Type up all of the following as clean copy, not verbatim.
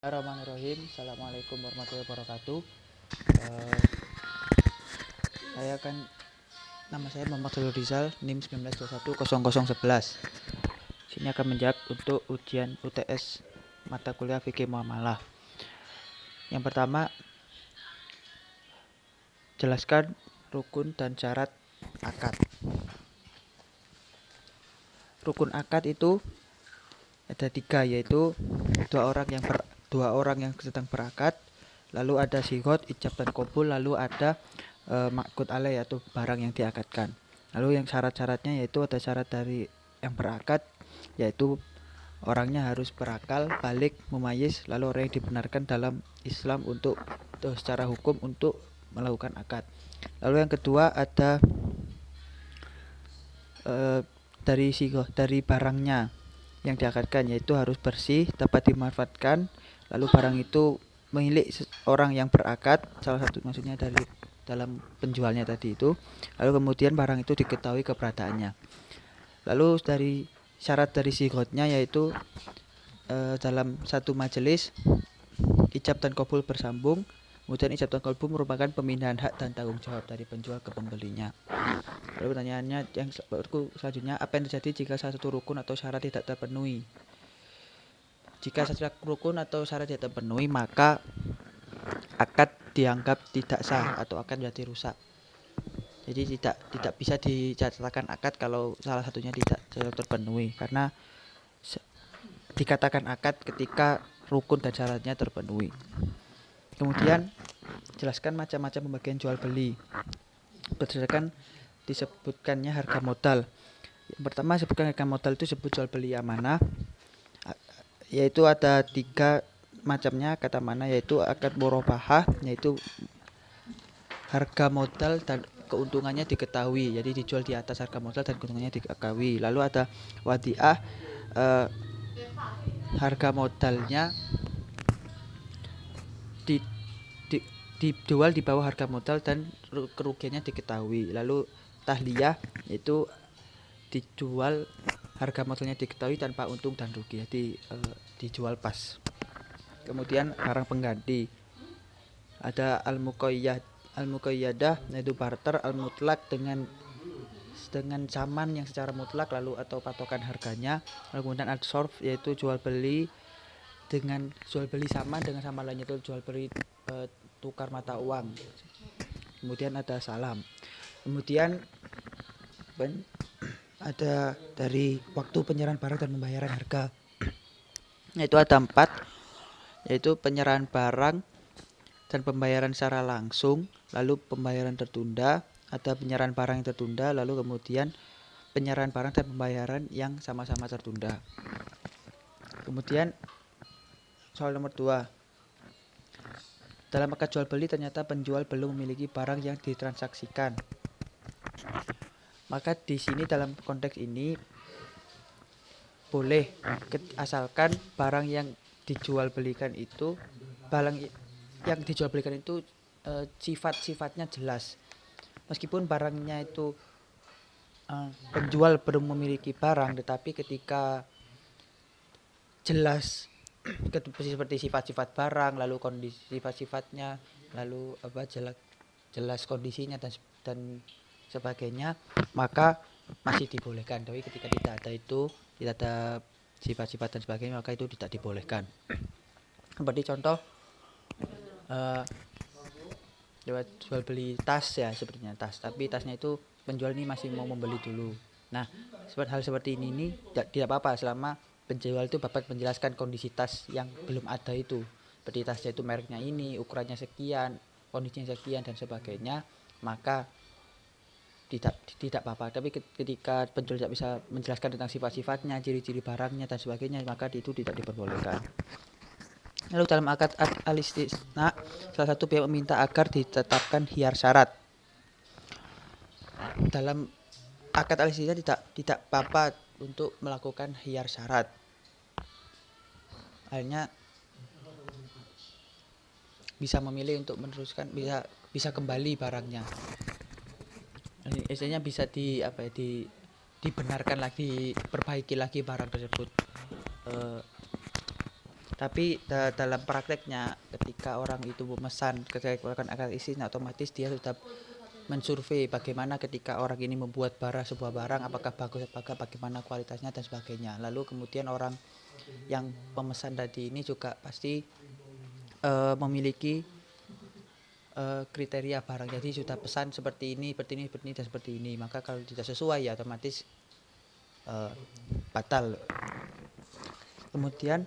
Bismillahirrahmanirrahim. Assalamualaikum warahmatullahi wabarakatuh. Eh, saya akan Nama saya Muhammad Jalur Rizal, NIM 19210011. Sini akan menjawab untuk ujian UTS mata kuliah fikih muamalah. Yang pertama, jelaskan rukun dan syarat akad. Rukun akad itu ada 3, yaitu dua orang yang sedang berakad, lalu ada sigot, ijab dan qabul, lalu ada ma'qud alaih atau barang yang diakadkan. Lalu yang syarat-syaratnya yaitu ada syarat dari yang berakad, yaitu orangnya harus berakal, balik, mumayyiz, lalu orang yang dibenarkan dalam Islam untuk secara hukum untuk melakukan akad. Lalu yang kedua ada dari barangnya yang diakadkan, yaitu harus bersih, dapat dimanfaatkan, lalu barang itu milik orang yang berakad, salah satu maksudnya dari dalam penjualnya tadi itu, lalu kemudian barang itu diketahui keberadaannya. Lalu dari syarat dari sigotnya yaitu dalam satu majelis ijab dan qabul bersambung. Kemudian ijab dan qabul merupakan pemindahan hak dan tanggung jawab dari penjual ke pembelinya. Lalu pertanyaannya yang selanjutnya, apa yang terjadi jika salah satu rukun atau syarat tidak terpenuhi? Jika satu rukun atau syarat tidak terpenuhi, maka akad dianggap tidak sah atau akad menjadi rusak. Jadi tidak bisa dicatatkan akad kalau salah satunya tidak terpenuhi, karena dikatakan akad ketika rukun dan syaratnya terpenuhi. Kemudian jelaskan macam-macam pembagian jual beli berdasarkan disebutkannya harga modal. Yang pertama, sebutkan harga modal itu sebut jual beli amanah, yaitu ada 3 macamnya kata mana, yaitu akad murabahah, yaitu harga modal dan keuntungannya diketahui, jadi dijual di atas harga modal dan keuntungannya diketahui. Lalu ada wadiah, harga modalnya dijual di bawah harga modal dan kerugiannya diketahui. Lalu tahliyah, yaitu dijual harga modalnya diketahui tanpa untung dan rugi, jadi dijual pas. Kemudian barang pengganti, ada al-muqayyadah, yaitu barter, al-mutlak dengan saman yang secara mutlak lalu atau patokan harganya. Lalu kemudian al-sorf, yaitu jual beli sama dengan sama lainnya, itu jual beli tukar mata uang. Kemudian ada salam. Kemudian ada dari waktu penyerahan barang dan pembayaran harga, yaitu ada 4, yaitu penyerahan barang dan pembayaran secara langsung, lalu pembayaran tertunda, ada penyerahan barang yang tertunda, lalu kemudian penyerahan barang dan pembayaran yang sama-sama tertunda. Kemudian soal nomor 2, dalam akad jual beli ternyata penjual belum memiliki barang yang ditransaksikan. Maka di sini dalam konteks ini boleh, asalkan barang yang dijual belikan itu sifat-sifatnya jelas. Meskipun barangnya itu penjual belum memiliki barang, tetapi ketika jelas seperti sifat-sifat barang, lalu kondisi sifat-sifatnya, lalu jelas kondisinya dan sebagainya, maka masih dibolehkan. Tapi ketika tidak ada sifat-sifat dan sebagainya, maka itu tidak dibolehkan. Seperti contoh lewat jual beli tas ya, sepertinya tas, tapi tasnya itu penjual ini masih mau membeli dulu. Nah, hal seperti ini tidak apa-apa selama penjual itu dapat menjelaskan kondisi tas yang belum ada itu, seperti tasnya itu mereknya ini, ukurannya sekian, kondisinya sekian dan sebagainya, maka tidak apa-apa. Tapi ketika penjual tidak bisa menjelaskan tentang sifat-sifatnya, ciri-ciri barangnya dan sebagainya, maka itu tidak diperbolehkan. Lalu dalam akad al-istisna, salah satu pihak meminta agar ditetapkan khiyar syarat. Dalam akad al-istisna tidak apa-apa untuk melakukan khiyar syarat. Akhirnya bisa memilih untuk meneruskan, bisa kembali barangnya. Istilahnya bisa dibenarkan lagi, diperbaiki lagi barang tersebut. Tapi dalam prakteknya ketika orang itu memesan ketika melakukan akad isi, nah, otomatis dia sudah mensurvei bagaimana ketika orang ini membuat sebuah barang, apakah bagus, apakah bagaimana kualitasnya dan sebagainya. Lalu kemudian orang yang pemesan tadi ini juga pasti memiliki kriteria barang. Jadi sudah pesan seperti ini, seperti ini, seperti ini, dan seperti ini. Maka kalau tidak sesuai ya otomatis batal. Kemudian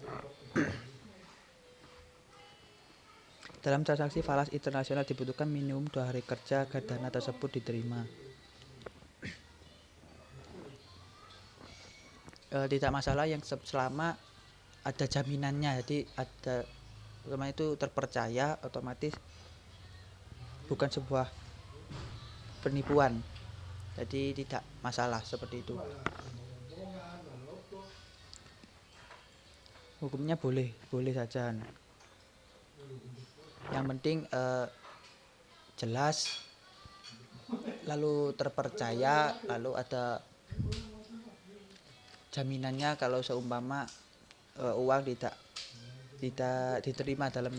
dalam transaksi falas internasional dibutuhkan minimum 2 hari kerja agar dana tersebut diterima. Tidak masalah yang selama ada jaminannya, jadi ada selama itu terpercaya, otomatis bukan sebuah penipuan, jadi tidak masalah seperti itu. Hukumnya boleh saja. Yang penting jelas, lalu terpercaya, lalu ada jaminannya kalau seumpama uang tidak diterima dalam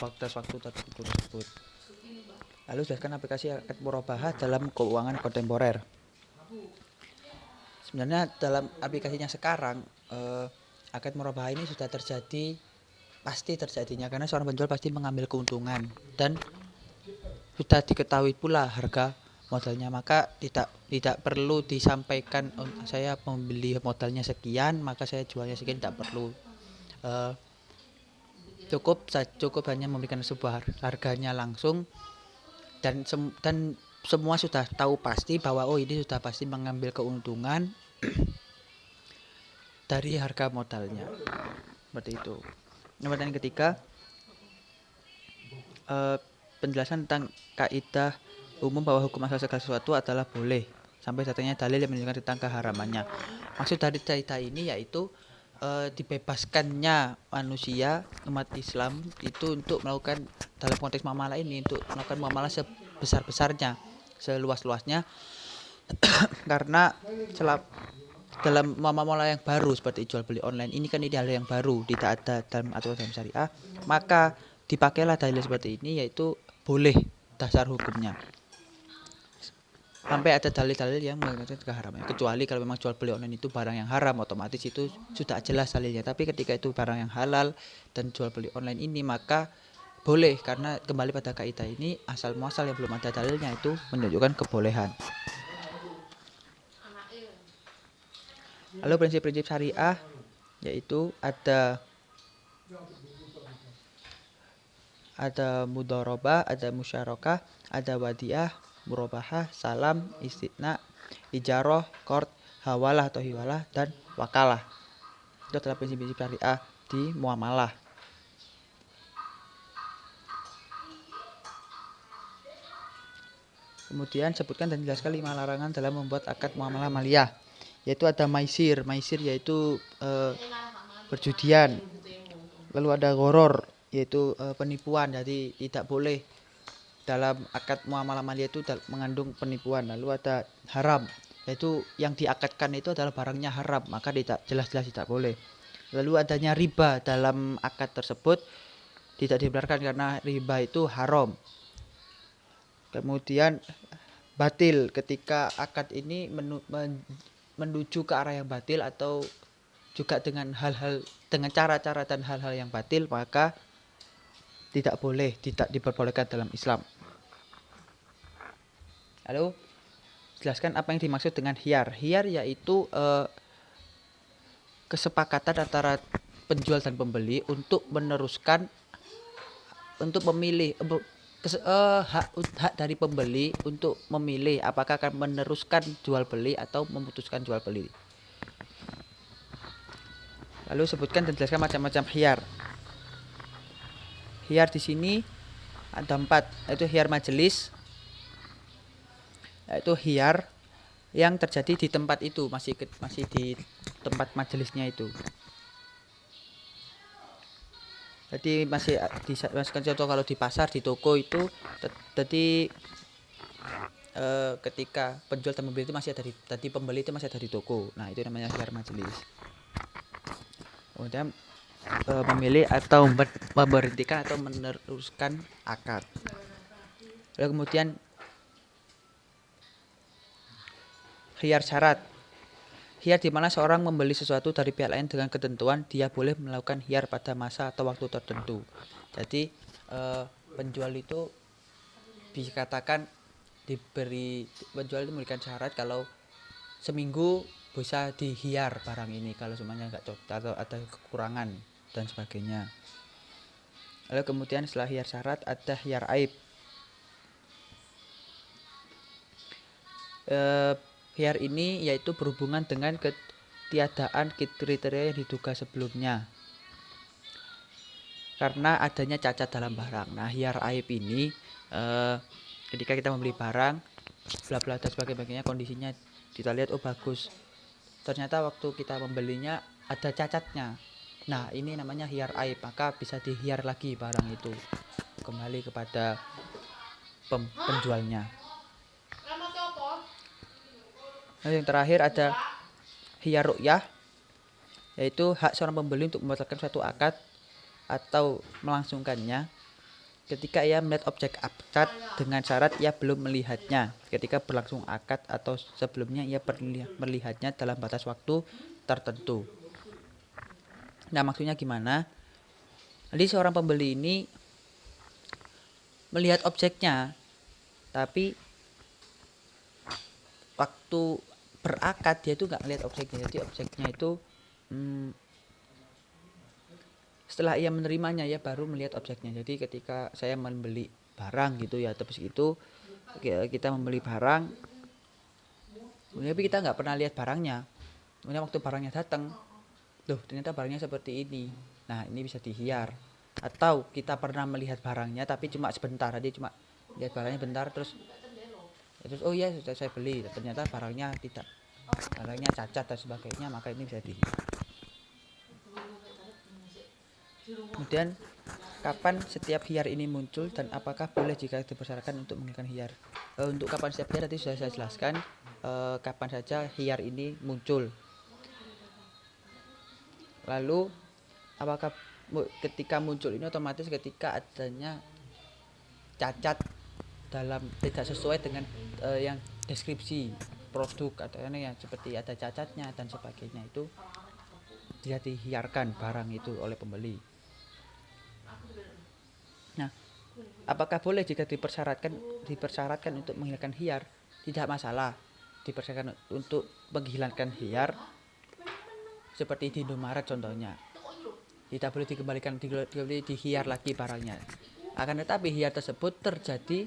waktu tersebut. Lalu jelaskan aplikasi akad murabahah dalam keuangan kontemporer. Sebenarnya dalam aplikasinya sekarang akad murabahah ini sudah terjadi, pasti terjadinya karena seorang penjual pasti mengambil keuntungan dan sudah diketahui pula harga modalnya, maka tidak perlu disampaikan saya membeli modalnya sekian maka saya jualnya sekian, tidak perlu. Cukup hanya memberikan sebuah harganya langsung dan semua sudah tahu pasti bahwa ini sudah pasti mengambil keuntungan dari harga modalnya, seperti itu. Yang ketiga, penjelasan tentang kaidah umum bahwa hukum asal segala sesuatu adalah boleh sampai datangnya dalil yang menunjukkan tentang keharamannya. Maksud dari kaidah ini yaitu dibebaskannya manusia, umat Islam itu untuk melakukan dalam konteks muamalah ini, untuk melakukan muamalah sebesar-besarnya, seluas-luasnya karena dalam muamalah yang baru seperti jual beli online ini kan ini hal yang baru, tidak ada dalam aturan dalam syariah, maka dipakailah dalil seperti ini, yaitu boleh dasar hukumnya sampai ada dalil-dalil yang mengatakan keharaman. Kecuali kalau memang jual beli online itu barang yang haram, otomatis itu sudah jelas dalilnya. Tapi ketika itu barang yang halal dan jual beli online ini, maka boleh, karena kembali pada kaidah ini asal muasal yang belum ada dalilnya itu menunjukkan kebolehan. Lalu prinsip-prinsip syariah yaitu ada mudharabah, ada musyarakah, ada wadiah, murabahah, salam, istithna, ijarah, qard, hawalah atau hiwalah, dan wakalah. Itu adalah prinsip-prinsip syariah di muamalah. Kemudian sebutkan dan jelaskan 5 larangan dalam membuat akad muamalah maliyah, yaitu ada maisir yaitu perjudian. Lalu ada gharar, yaitu penipuan, jadi tidak boleh dalam akad muamalah maliyah itu mengandung penipuan. Lalu ada haram, yaitu yang diakadkan itu adalah barangnya haram, maka jelas-jelas tidak boleh. Lalu adanya riba dalam akad tersebut tidak dibenarkan karena riba itu haram. Kemudian batil ketika akad ini menuju ke arah yang batil atau juga dengan cara-cara dan hal-hal yang batil, maka tidak diperbolehkan dalam Islam. Lalu jelaskan apa yang dimaksud dengan khiyar. Khiyar yaitu kesepakatan antara penjual dan pembeli untuk meneruskan, untuk memilih hak dari pembeli untuk memilih apakah akan meneruskan jual beli atau memutuskan jual beli. Lalu sebutkan dan jelaskan macam-macam khiyar. Khiyar di sini ada 4, yaitu khiyar majelis, yaitu khiyar yang terjadi di tempat itu, masih di tempat majelisnya itu. Jadi masih contoh kalau di pasar, di toko itu tadi ketika penjual dan pembeli itu masih ada pembeli itu masih ada di toko. Nah, itu namanya khiyar majelis. Kemudian memilih atau memberhentikan atau meneruskan akad. Lalu kemudian khiyar syarat. Khiyar di mana seorang membeli sesuatu dari pihak lain dengan ketentuan dia boleh melakukan khiyar pada masa atau waktu tertentu. Jadi penjual itu dikatakan penjual itu memberikan syarat kalau seminggu bisa dihiar barang ini kalau semuanya nggak cocok atau ada kekurangan dan sebagainya. Lalu kemudian setelah khiyar syarat ada khiyar aib. Khiyar ini yaitu berhubungan dengan ketiadaan kriteria yang diduga sebelumnya karena adanya cacat dalam barang. Nah, khiyar aib ini ketika kita membeli barang bla bla dan sebagainya, kondisinya kita lihat oh bagus, ternyata waktu kita membelinya ada cacatnya. Nah, ini namanya khiyar aib, maka bisa dihiar lagi barang itu kembali kepada penjualnya. Nah, yang terakhir ada khiyar ru'yah, yaitu hak seorang pembeli untuk membatalkan suatu akad atau melangsungkannya ketika ia melihat objek akad dengan syarat ia belum melihatnya ketika berlangsung akad atau sebelumnya ia melihatnya dalam batas waktu tertentu. Nah, maksudnya gimana? Jadi seorang pembeli ini melihat objeknya, tapi waktu berakad dia itu nggak melihat objeknya. Jadi objeknya itu setelah ia menerimanya ya baru melihat objeknya. Jadi ketika saya membeli barang gitu ya, terus itu kita membeli barang, tapi kita nggak pernah lihat barangnya. Kemudian waktu barangnya datang, loh ternyata barangnya seperti ini. Nah, ini bisa dihiar. Atau kita pernah melihat barangnya tapi cuma sebentar aja, cuma lihat barangnya bentar terus oh iya sudah saya beli, ternyata barangnya tidak, barangnya cacat dan sebagainya, maka ini bisa dihiar. Kemudian kapan setiap khiyar ini muncul dan apakah boleh jika dipersyaratkan untuk menghilangkan khiyar? Untuk kapan setiap khiyar tadi sudah saya jelaskan, kapan saja khiyar ini muncul. Lalu apakah ketika muncul ini otomatis ketika adanya cacat dalam tidak sesuai dengan yang deskripsi produk atau yang seperti ada cacatnya dan sebagainya, itu bisa dihiarkan barang itu oleh pembeli. Nah, apakah boleh jika dipersyaratkan untuk menghilangkan khiyar? Tidak masalah dipersyaratkan untuk menghilangkan khiyar, seperti di Indomaret contohnya. Tidak boleh dikembalikan, dihiar lagi barangnya. Akan tetapi khiyar tersebut terjadi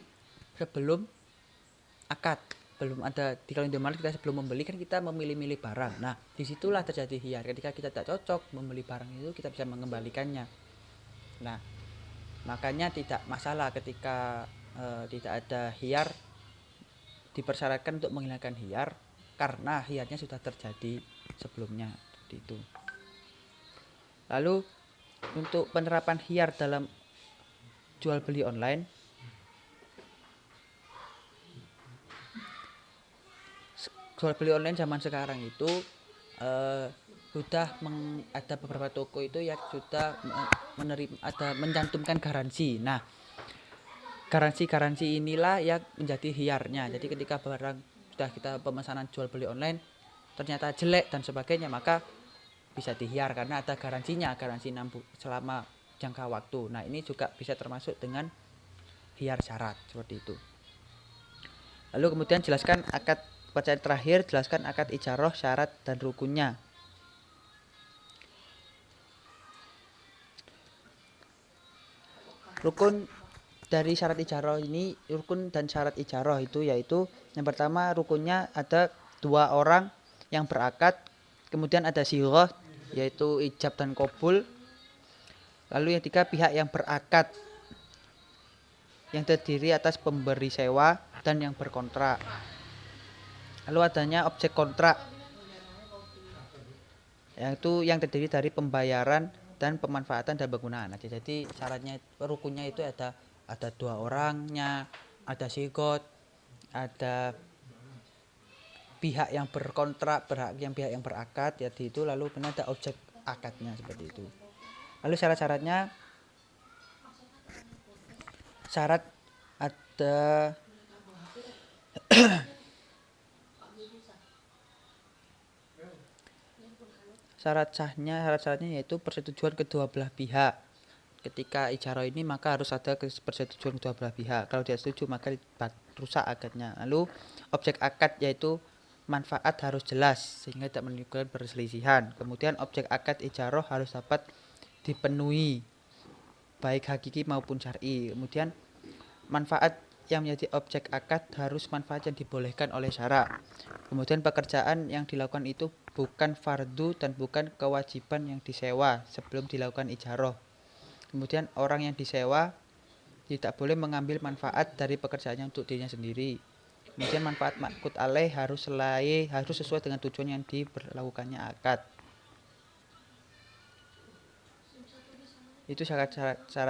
sebelum akad, belum ada. Di kalau Indomaret kita sebelum membeli kan kita memilih-milih barang. Nah, disitulah terjadi khiyar. Ketika kita tidak cocok membeli barang itu, kita bisa mengembalikannya. Nah, makanya tidak masalah ketika tidak ada khiyar, dipersyaratkan untuk menghilangkan khiyar karena khiyarnya sudah terjadi sebelumnya, seperti itu. Lalu untuk penerapan khiyar dalam jual beli online, jual beli online zaman sekarang itu sudah ada beberapa toko itu yang sudah mencantumkan garansi. Nah, garansi inilah yang menjadi khiyarnya. Jadi ketika barang sudah kita pemesanan jual beli online ternyata jelek dan sebagainya, maka bisa dihiar karena ada garansinya, garansi 6 selama jangka waktu. Nah, ini juga bisa termasuk dengan khiyar syarat seperti itu. Lalu kemudian jelaskan akad percayaan terakhir, jelaskan akad ijarah, syarat dan rukunnya. Rukun dari syarat ijarah ini, rukun dan syarat ijarah itu yaitu yang pertama rukunnya ada 2 orang yang berakad, kemudian ada sighah yaitu ijab dan qabul. Lalu yang 3 pihak yang berakad yang terdiri atas pemberi sewa dan yang berkontrak. Lalu adanya objek kontrak yaitu yang terdiri dari pembayaran dan pemanfaatan dan penggunaan. Nah, jadi syaratnya rukunnya itu ada 2 orangnya, ada sigot, ada pihak yang berkontrak, pihak yang berakad, jadi itu, lalu kemudian ada objek akadnya seperti itu. Lalu syarat-syaratnya, syarat ada syarat-syaratnya yaitu persetujuan kedua belah pihak. Ketika ijarah ini maka harus ada persetujuan kedua belah pihak. Kalau tidak setuju maka rusak akadnya. Lalu objek akad yaitu manfaat harus jelas sehingga tidak menimbulkan perselisihan. Kemudian objek akad ijarah harus dapat dipenuhi baik hakiki maupun syar'i. Kemudian manfaat yang menjadi objek akad harus manfaat yang dibolehkan oleh syara. Kemudian pekerjaan yang dilakukan itu bukan fardu dan bukan kewajiban yang disewa sebelum dilakukan ijarah. Kemudian orang yang disewa tidak boleh mengambil manfaat dari pekerjaannya untuk dirinya sendiri. Kemudian manfaat ma'qud alaih harus sesuai dengan tujuan yang diberlakukannya akad. Itu syarat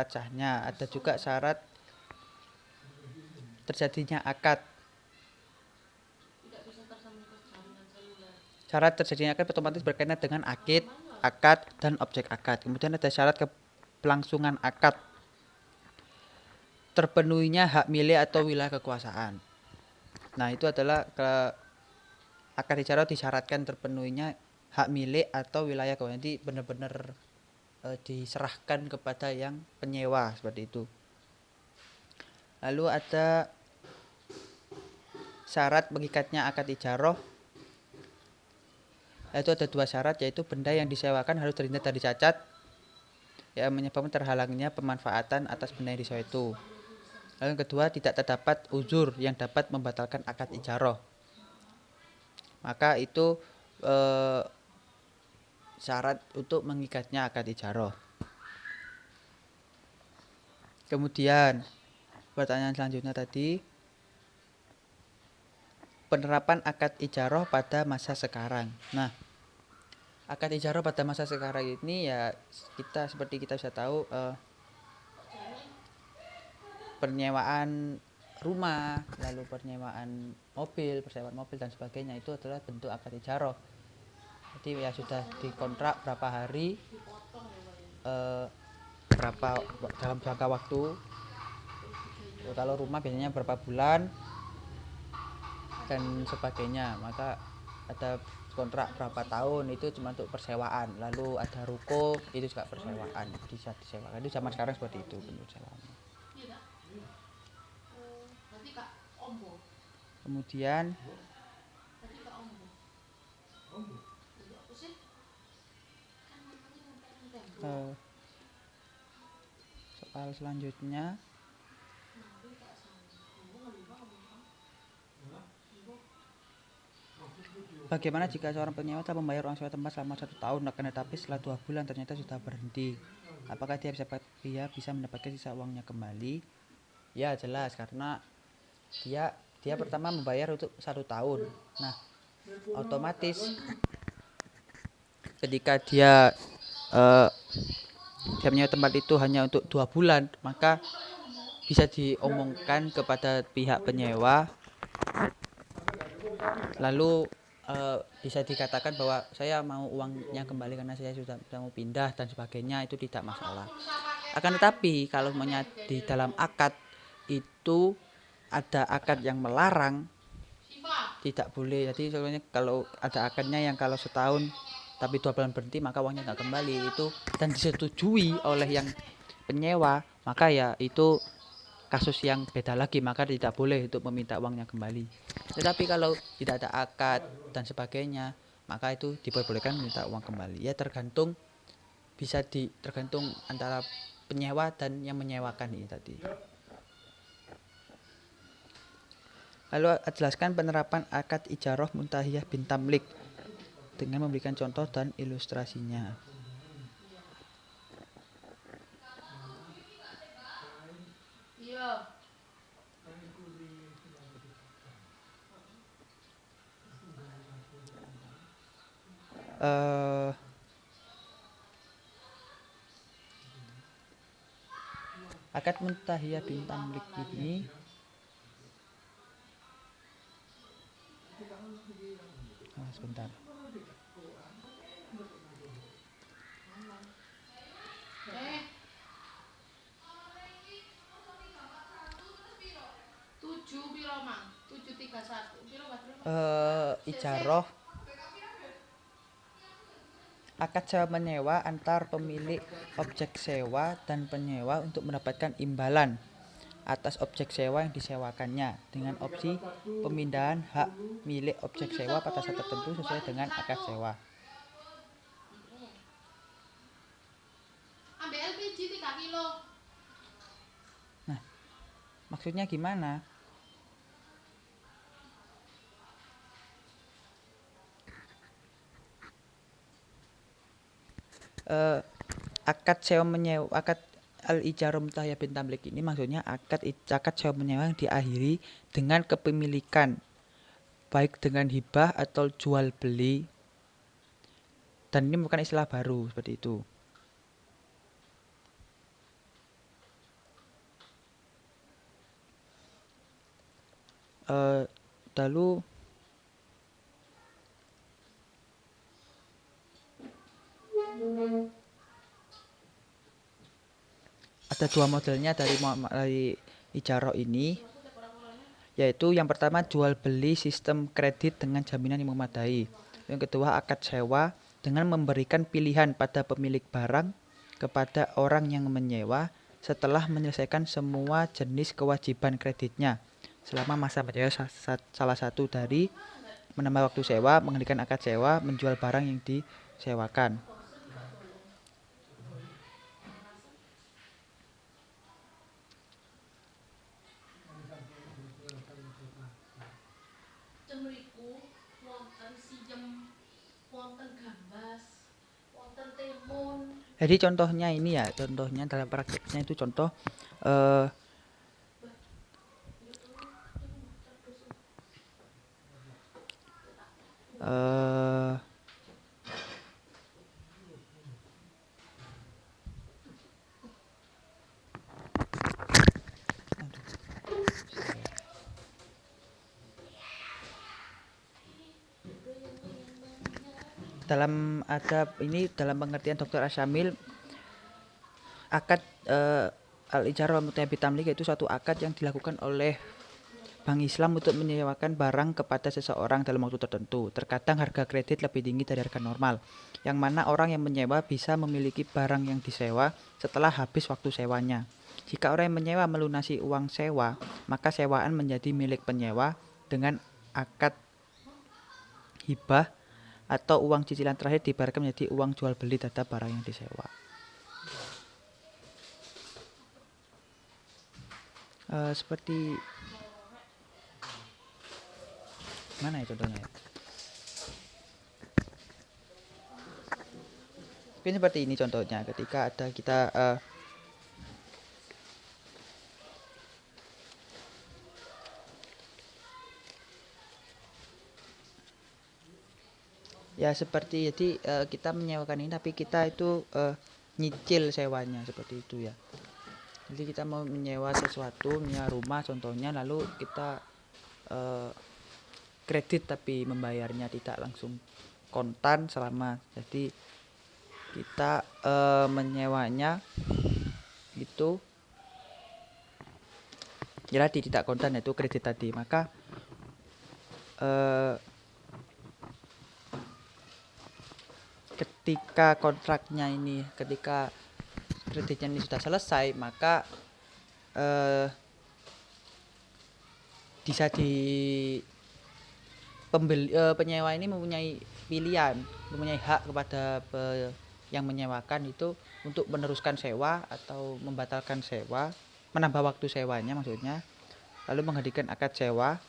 sahnya. Ada juga syarat terjadinya akad. Syarat terjadinya akad otomatis berkaitan dengan akad dan objek akad. Kemudian ada syarat kelangsungan akad. Terpenuhinya hak milik atau wilayah kekuasaan. Nah, itu adalah akad ijarah disyaratkan terpenuhinya hak milik atau wilayah kekuasaan. Jadi benar-benar diserahkan kepada yang penyewa seperti itu. Lalu ada syarat mengikatnya akad ijarah, yaitu ada dua syarat, yaitu benda yang disewakan harus terhindar dari cacat yang menyebabkan terhalangnya pemanfaatan atas benda yang disewa itu. Lalu yang kedua, tidak terdapat uzur yang dapat membatalkan akad ijarah. Maka itu syarat untuk mengikatnya akad ijarah. Kemudian pertanyaan selanjutnya tadi, penerapan akad ijarah pada masa sekarang. Nah, akad ijarah pada masa sekarang ini ya seperti kita bisa tahu, penyewaan rumah, lalu penyewaan mobil, persewaan mobil dan sebagainya itu adalah bentuk akad ijarah. Jadi ya sudah dikontrak berapa hari, berapa dalam jangka waktu. Kalau rumah biasanya berapa bulan dan sebagainya. Maka ada kontrak berapa tahun, itu cuma untuk persewaan. Lalu ada ruko, itu juga persewaan, bisa disewakan. Itu zaman sekarang seperti itu bentuk sewaannya. Kemudian soal selanjutnya, bagaimana jika seorang penyewa telah membayar uang sewa tempat selama 1 tahun, akan tetapi setelah 2 bulan ternyata sudah berhenti? Apakah dia bisa mendapatkan sisa uangnya kembali? Ya jelas, karena dia pertama membayar untuk 1 tahun. Nah, otomatis ketika dia punya tempat itu hanya untuk 2 bulan, maka bisa diomongkan kepada pihak penyewa, lalu bisa dikatakan bahwa saya mau uangnya kembali karena saya sudah mau pindah dan sebagainya, itu tidak masalah. Akan tetapi kalau di dalam akad itu ada akad yang melarang, tidak boleh. Jadi soalnya kalau ada akadnya yang kalau setahun tapi 2 bulan berhenti maka uangnya nggak kembali, itu dan disetujui oleh yang penyewa, maka ya itu kasus yang beda lagi, maka tidak boleh untuk meminta uangnya kembali. Tetapi kalau tidak ada akad dan sebagainya, maka itu diperbolehkan minta uang kembali. Ya tergantung antara penyewa dan yang menyewakan ini tadi. Lalu jelaskan penerapan akad ijarah muntahiyah bin tamlik dengan memberikan contoh dan ilustrasinya. Akad muntahiyah bin tamlik ini sebentar. Ijaroh akad sewa menyewa antar pemilik objek sewa dan penyewa untuk mendapatkan imbalan atas objek sewa yang disewakannya dengan opsi pemindahan hak milik objek sewa pada saat tertentu sesuai dengan akad sewa. Nah, maksudnya gimana? Akad sewa menyewa, akad al-ijarah mutahya bin tamlik ini maksudnya akad sewa menyewa yang diakhiri dengan kepemilikan baik dengan hibah atau jual beli, dan ini bukan istilah baru seperti itu. Lalu ada dua modelnya dari ijarah ini, yaitu yang pertama jual beli sistem kredit dengan jaminan yang memadai. Yang kedua akad sewa dengan memberikan pilihan pada pemilik barang kepada orang yang menyewa setelah menyelesaikan semua jenis kewajiban kreditnya selama masa menyewa. Salah satu dari menambah waktu sewa, menghentikan akad sewa, menjual barang yang disewakan. Jadi contohnya ini ya, contohnya dalam prakteknya itu contoh dalam adab ini, dalam pengertian Dr. Asyamil, akad al-ijarah mutahya bin tamlik yaitu suatu akad yang dilakukan oleh Bank Islam untuk menyewakan barang kepada seseorang dalam waktu tertentu. Terkadang harga kredit lebih tinggi dari harga normal, yang mana orang yang menyewa bisa memiliki barang yang disewa setelah habis waktu sewanya. Jika orang yang menyewa melunasi uang sewa, maka sewaan menjadi milik penyewa dengan akad hibah atau uang cicilan terakhir diibaratkan menjadi uang jual beli terhadap barang yang disewa. Seperti mana ya contohnya ya? Mungkin seperti ini contohnya, ketika ada kita ya seperti jadi kita menyewakan ini tapi kita itu nyicil sewanya seperti itu ya. Jadi kita mau menyewa sesuatu, menyewa rumah contohnya, lalu kita kredit tapi membayarnya tidak langsung kontan selama, jadi kita menyewanya itu jadi tidak kontan, yaitu kredit tadi. Maka ketika kontraknya ini, ketika kreditnya ini sudah selesai, maka bisa penyewa ini mempunyai pilihan, mempunyai hak kepada yang menyewakan itu untuk meneruskan sewa atau membatalkan sewa, menambah waktu sewanya maksudnya, lalu menghentikan akad sewa,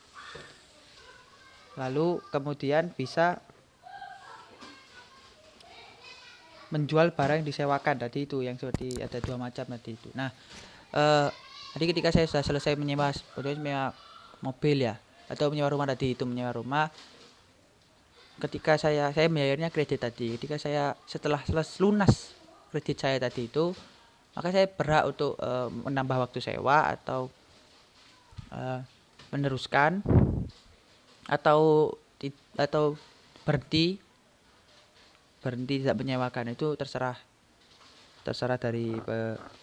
lalu kemudian bisa menjual barang yang disewakan tadi itu, yang seperti ada dua macam tadi itu. Nah, tadi ketika saya sudah selesai menyewa mobil ya, atau menyewa rumah tadi itu, menyewa rumah, ketika saya bayarnya kredit tadi, ketika saya setelah lunas kredit saya tadi itu, maka saya berhak untuk menambah waktu sewa atau meneruskan atau berhenti tidak menyewakan. Itu terserah dari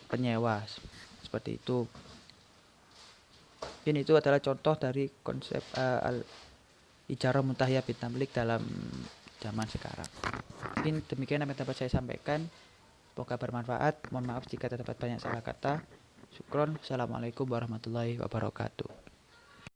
penyewa seperti itu. Mungkin itu adalah contoh dari konsep ijarah muntahiyah bin tamlik dalam zaman sekarang. Mungkin demikian apa yang dapat saya sampaikan. Semoga bermanfaat. Mohon maaf jika terdapat banyak salah kata. Syukron. Assalamualaikum warahmatullahi wabarakatuh.